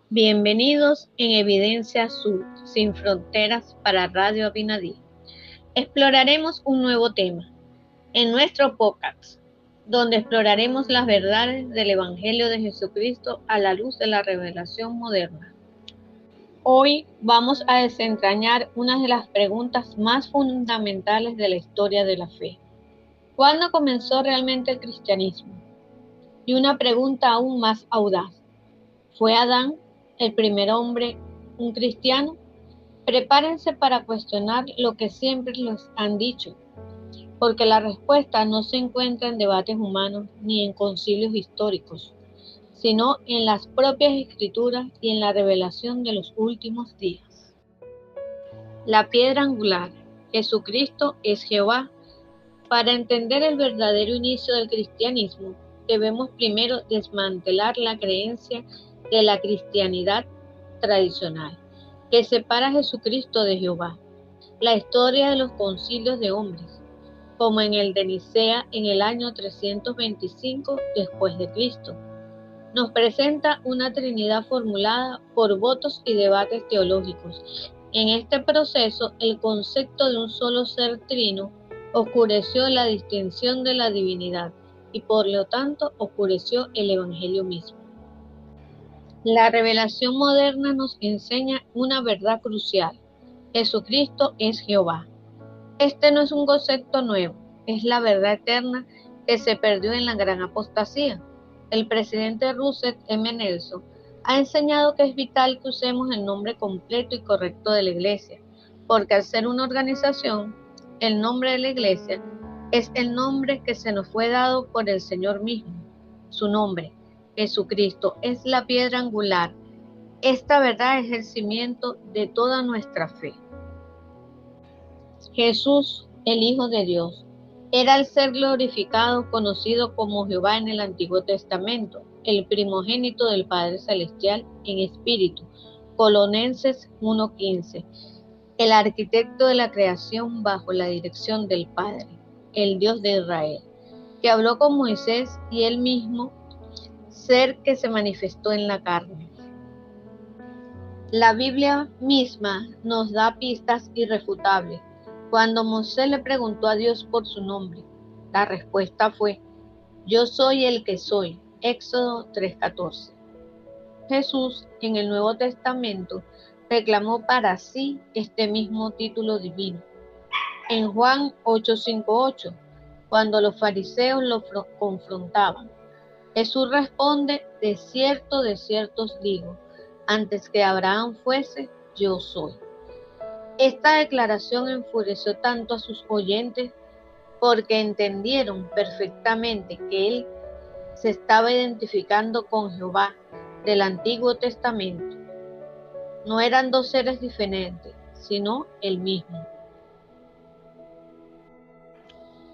Bienvenidos en Evidencia Sur, sin fronteras para Radio Abinadí. Exploraremos un nuevo tema en nuestro podcast, donde exploraremos las verdades del Evangelio de Jesucristo a la luz de la revelación moderna. Hoy vamos a desentrañar una de las preguntas más fundamentales de la historia de la fe. ¿Cuándo comenzó realmente el cristianismo? Y una pregunta aún más audaz. ¿Fue Adán el primer hombre un cristiano? Prepárense para cuestionar lo que siempre les han dicho, porque la respuesta no se encuentra en debates humanos ni en concilios históricos, sino en las propias escrituras y en la revelación de los últimos días. La piedra angular, Jesucristo es Jehová. Para entender el verdadero inicio del cristianismo, debemos primero desmantelar la creencia de la cristianidad tradicional, que separa a Jesucristo de Jehová. La historia de los concilios de hombres, como en el de Nicea en el año 325 después de Cristo, nos presenta una Trinidad formulada por votos y debates teológicos. En este proceso, el concepto de un solo ser trino oscureció la distinción de la divinidad y por lo tanto oscureció el Evangelio mismo. La revelación moderna nos enseña una verdad crucial. Jesucristo es Jehová. Este no es un concepto nuevo, es la verdad eterna que se perdió en la gran apostasía. El presidente Russell M. Nelson ha enseñado que es vital que usemos el nombre completo y correcto de la Iglesia, porque al ser una organización, el nombre de la Iglesia es el nombre que se nos fue dado por el Señor mismo. Su nombre, Jesucristo, es la piedra angular. Esta verdad es el cimiento de toda nuestra fe. Jesús, el Hijo de Dios, era el ser glorificado conocido como Jehová en el Antiguo Testamento, el primogénito del Padre Celestial en espíritu. Colosenses 1:15. El arquitecto de la creación bajo la dirección del Padre, el Dios de Israel, que habló con Moisés y él mismo, ser que se manifestó en la carne. La Biblia misma nos da pistas irrefutables. Cuando Moisés le preguntó a Dios por su nombre, la respuesta fue: Yo soy el que soy. Éxodo 3:14. Jesús, en el Nuevo Testamento, reclamó para sí este mismo título divino. En Juan 8:58, cuando los fariseos lo confrontaban, Jesús responde: de cierto os digo, antes que Abraham fuese, yo soy. Esta declaración enfureció tanto a sus oyentes porque entendieron perfectamente que él se estaba identificando con Jehová del Antiguo Testamento. No eran dos seres diferentes, sino el mismo.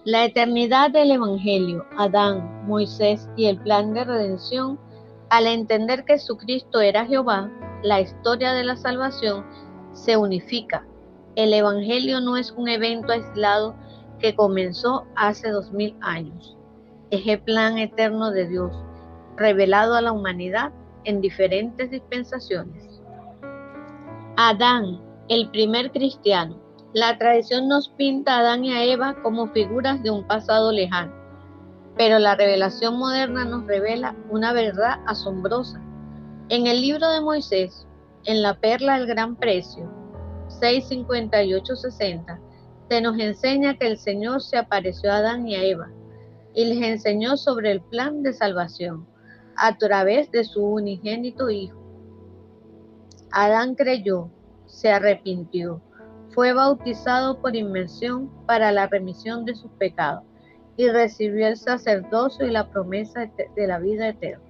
La eternidad del Evangelio, Adán, Moisés y el plan de redención, al entender que Jesucristo era Jehová, la historia de la salvación se unifica. El Evangelio no es un evento aislado que comenzó hace 2000 años. Es el plan eterno de Dios, revelado a la humanidad en diferentes dispensaciones. Adán, el primer cristiano. La tradición nos pinta a Adán y a Eva como figuras de un pasado lejano, pero la revelación moderna nos revela una verdad asombrosa. En el libro de Moisés, en la perla del gran precio, 6:58-60, se nos enseña que el Señor se apareció a Adán y a Eva y les enseñó sobre el plan de salvación a través de su unigénito Hijo. Adán creyó, se arrepintió, fue bautizado por inmersión para la remisión de sus pecados y recibió el sacerdocio y la promesa de la vida eterna.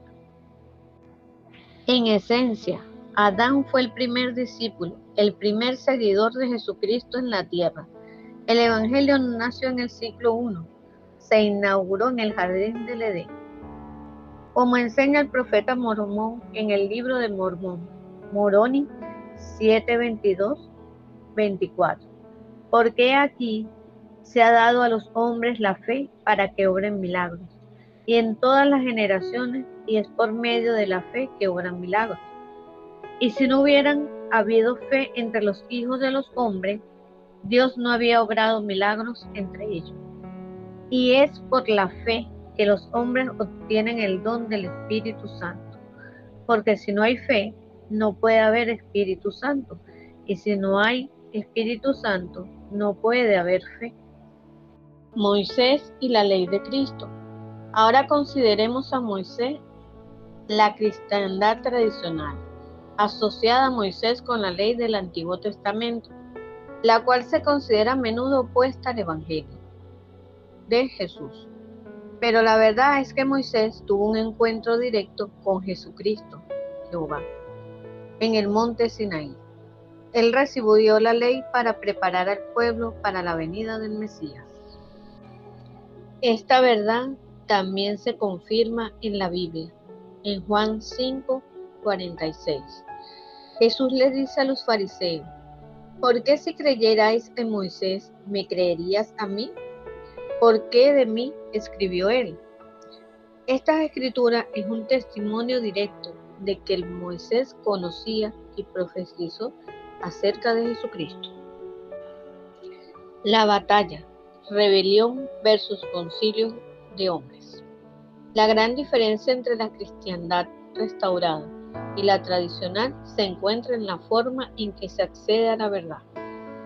En esencia, Adán fue el primer discípulo, el primer seguidor de Jesucristo en la tierra. El Evangelio no nació en el siglo I, se inauguró en el jardín del Edén. Como enseña el profeta Mormón en el libro de Mormón, Moroni 7:22-24. Porque aquí se ha dado a los hombres la fe para que obren milagros, y en todas las generaciones, y es por medio de la fe que obran milagros. Y si no hubieran habido fe entre los hijos de los hombres, Dios no había obrado milagros entre ellos. Y es por la fe que los hombres obtienen el don del Espíritu Santo. Porque si no hay fe, no puede haber Espíritu Santo. Y si no hay Espíritu Santo, no puede haber fe. Moisés y la ley de Cristo. Ahora consideremos a Moisés, la cristiandad tradicional, asociada a Moisés con la ley del Antiguo Testamento, la cual se considera a menudo opuesta al Evangelio de Jesús. Pero la verdad es que Moisés tuvo un encuentro directo con Jesucristo, Jehová, en el monte Sinaí. Él recibió la ley para preparar al pueblo para la venida del Mesías. Esta verdad también se confirma en la Biblia, en Juan 5:46. Jesús le dice a los fariseos: ¿por qué si creyerais en Moisés, me creerías a mí? ¿Por qué de mí escribió él? Esta escritura es un testimonio directo de que el Moisés conocía y profetizó acerca de Jesucristo. La batalla, rebelión versus concilio de hombres. La gran diferencia entre la cristiandad restaurada y la tradicional se encuentra en la forma en que se accede a la verdad.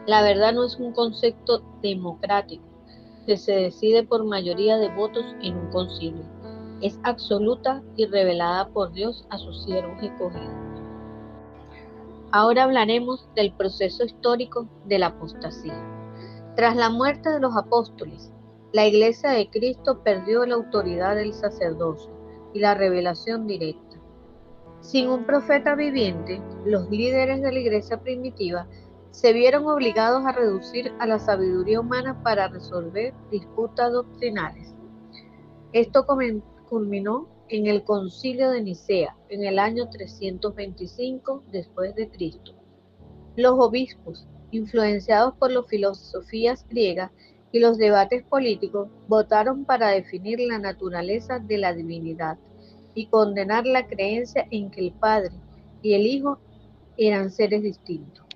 La verdad no es un concepto democrático que se decide por mayoría de votos en un concilio. Es absoluta y revelada por Dios a sus siervos escogidos. Ahora hablaremos del proceso histórico de la apostasía. Tras la muerte de los apóstoles, la Iglesia de Cristo perdió la autoridad del sacerdocio y la revelación directa. Sin un profeta viviente, los líderes de la Iglesia primitiva se vieron obligados a recurrir a la sabiduría humana para resolver disputas doctrinales. Esto culminó en el Concilio de Nicea en el año 325 después de Cristo. Los obispos, influenciados por las filosofías griegas y los debates políticos, votaron para definir la naturaleza de la divinidad y condenar la creencia en que el Padre y el Hijo eran seres distintos.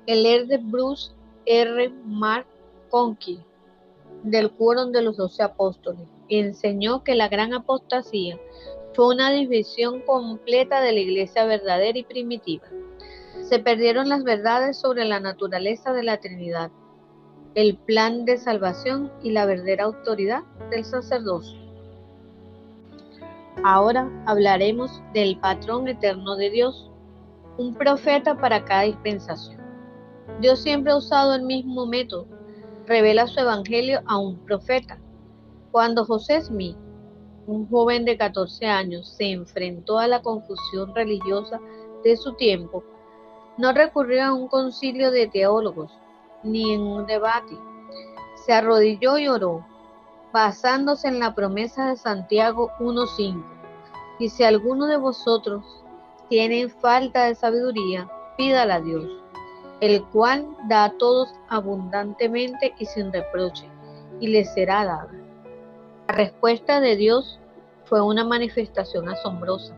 El de Bruce R. McConkie, del Quórum de los 12 Apóstoles, enseñó que la gran apostasía fue una división completa de la Iglesia verdadera y primitiva. Se perdieron las verdades sobre la naturaleza de la Trinidad, el plan de salvación y la verdadera autoridad del sacerdocio. Ahora hablaremos del patrón eterno de Dios, un profeta para cada dispensación. Dios siempre ha usado el mismo método, revela su evangelio a un profeta. Cuando José Smith, un joven de 14 años, se enfrentó a la confusión religiosa de su tiempo, no recurrió a un concilio de teólogos ni en un debate. Se arrodilló y oró, basándose en la promesa de Santiago 1:5. Y si alguno de vosotros tiene falta de sabiduría, pídala a Dios, el cual da a todos abundantemente y sin reproche, y le será dada. La respuesta de Dios fue una manifestación asombrosa.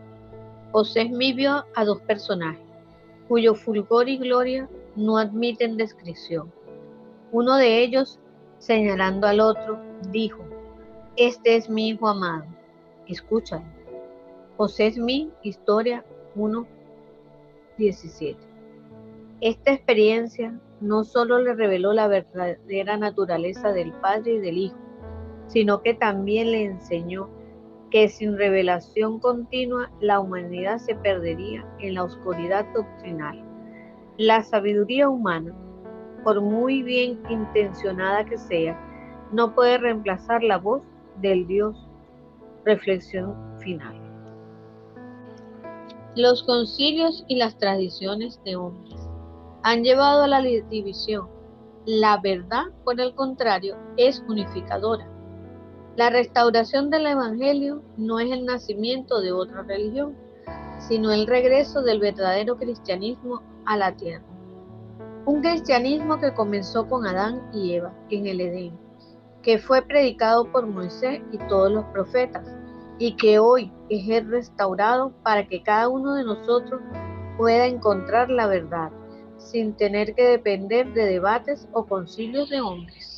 José Smith vio a dos personajes, cuyo fulgor y gloria no admiten descripción. Uno de ellos, señalando al otro, dijo: este es mi hijo amado, escúchalo. José Smith, Historia 1:17. Esta experiencia no solo le reveló la verdadera naturaleza del Padre y del Hijo, sino que también le enseñó que sin revelación continua la humanidad se perdería en la oscuridad doctrinal. La sabiduría humana, por muy bien intencionada que sea, no puede reemplazar la voz del Dios. Reflexión final. Los concilios y las tradiciones de hombres han llevado a la división. La verdad, por el contrario, es unificadora. La restauración del Evangelio no es el nacimiento de otra religión, sino el regreso del verdadero cristianismo a la tierra. Un cristianismo que comenzó con Adán y Eva en el Edén, que fue predicado por Moisés y todos los profetas, y que hoy es el restaurado para que cada uno de nosotros pueda encontrar la verdad, sin tener que depender de debates o concilios de hombres.